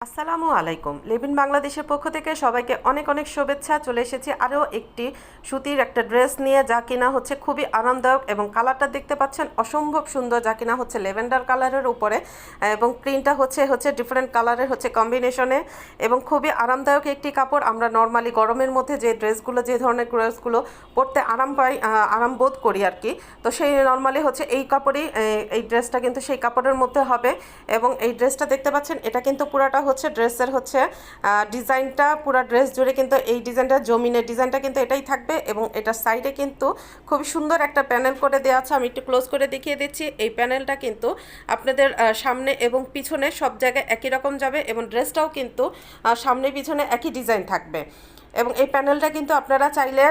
আসসালামু আলাইকুম। Live in বাংলাদেশের পক্ষ থেকে সবাইকে অনেক অনেক শুভেচ্ছা। চলে এসেছি আরও একটি সুতির একটা ড্রেস নিয়ে, যা কিনা হচ্ছে খুবই আরামদায়ক এবং কালারটা দেখতে পাচ্ছেন অসম্ভব সুন্দর, যা কিনা হচ্ছে লেভেন্ডার কালারের উপরে এবং প্রিন্টটা হচ্ছে ডিফারেন্ট কালারের কম্বিনেশনে এবং খুবই আরামদায়ক একটি কাপড়। আমরা নর্মালি গরমের মধ্যে যে ড্রেসগুলো, যে ধরনের ড্রেসগুলো পরতে আরাম পাই, আরাম বোধ করি আর কি, তো সেই নর্মালি এই কাপড়ই, এই ড্রেসটা কিন্তু সেই কাপড়ের মধ্যে হবে। এবং এই ড্রেসটা দেখতে পাচ্ছেন, এটা কিন্তু পুরাটা ড্রেসের ডিজাইনটা, পুরো ড্রেস জুড়ে কিন্তু এই ডিজাইনটা, জমিনের ডিজাইনটা কিন্তু এটাই থাকবে এবং এটার সাইডে কিন্তু খুব সুন্দর একটা প্যানেল করে দেওয়া আছে। আমি একটু ক্লোজ করে দেখিয়ে দিচ্ছি। এই প্যানেলটা কিন্তু আপনাদের সামনে এবং পিছনে সব জায়গায় একই রকম যাবে এবং ড্রেসটাও কিন্তু সামনে পিছনে একই ডিজাইন থাকবে। এবং এই প্যানেলটা কিন্তু আপনারা চাইলে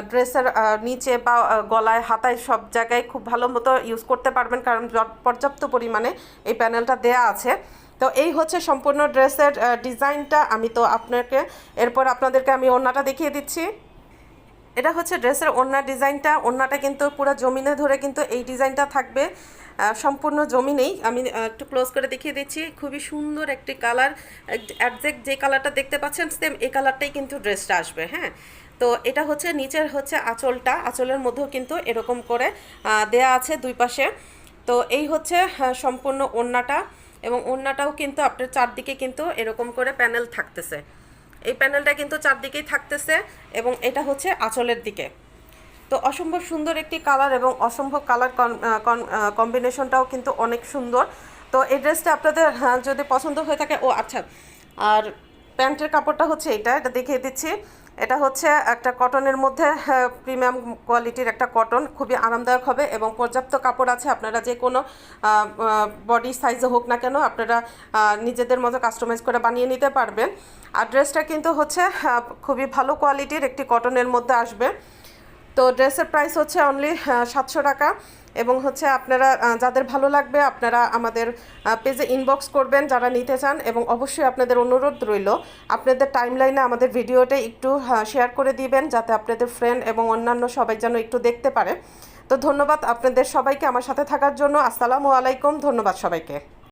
ড্রেসের নিচে বা গলায়, হাতায় সব জায়গায় খুব ভালো মতো ইউজ করতে পারবেন, কারণ পর্যাপ্ত পরিমাণে এই প্যানেলটা দেয়া আছে। তো এই সম্পূর্ণ ড্রেসের ডিজাইনটা। আমি তো এরপর আপনাদেরকে আমি ওড়নাটা দেখিয়ে দিচ্ছি। এটা ড্রেসের ওড়নার ডিজাইনটা। ওড়নাটা কিন্তু পুরো জমিনে ধরে কিন্তু এই ডিজাইনটা থাকবে, সম্পূর্ণ জমিনেই। আমি একটু ক্লোজ করে দেখিয়ে দিচ্ছি। খুবই সুন্দর একটি কালার, একজ্যাক্ট যে কালারটা দেখতে পাচ্ছেন সেম এই কালারটাই কিন্তু ড্রেসটা আসবে। হ্যাঁ, তো এটা নিচের আঁচলটা, আঁচলের মধ্যেও কিন্তু এরকম করে দেয়া আছে দুই পাশে। তো এই সম্পূর্ণ ওড়নাটা এবং ওড়নাটাও কিন্তু আপনার চারদিকে কিন্তু এরকম করে প্যানেল থাকতেছে। এই প্যানেলটা কিন্তু চারদিকেই থাকতেছে এবং এটা আঁচলের দিকে। তো অসম্ভব সুন্দর একটি কালার এবং অসম্ভব কালার কম্বিনেশনটাও কিন্তু অনেক সুন্দর। তো এই ড্রেসটা আপনাদের যদি পছন্দ হয়ে থাকে, ও আচ্ছা, আর প্যান্টের কাপড়টা এটা দেখিয়ে দিচ্ছি। এটা একটা কটনের মধ্যে, প্রিমিয়াম কোয়ালিটির একটা কটন, খুবই আরামদায়ক হবে এবং পর্যাপ্ত কাপড় আছে। আপনারা যে কোনো বডি সাইজে হোক না কেন, আপনারা নিজেদের মতো কাস্টমাইজ করে বানিয়ে নিতে পারবেন। আর ড্রেসটা কিন্তু খুবই ভালো কোয়ালিটির একটি কটনের মধ্যে আসবে। তো ড্রেসের প্রাইস অনলি 700 টাকা এবং আপনারা যাদের ভালো লাগবে আপনারা আমাদের পেজে ইনবক্স করবেন যারা নিতে চান। এবং অবশ্যই আপনাদের অনুরোধ রইল, আপনাদের টাইমলাইনে আমাদের ভিডিওটা একটু শেয়ার করে দিবেন, যাতে আপনাদের ফ্রেন্ড এবং অন্যান্য সবাই যেন একটু দেখতে পারে। তো ধন্যবাদ আপনাদের সবাইকে আমার সাথে থাকার জন্য। আসসালামু আলাইকুম, ধন্যবাদ সবাইকে।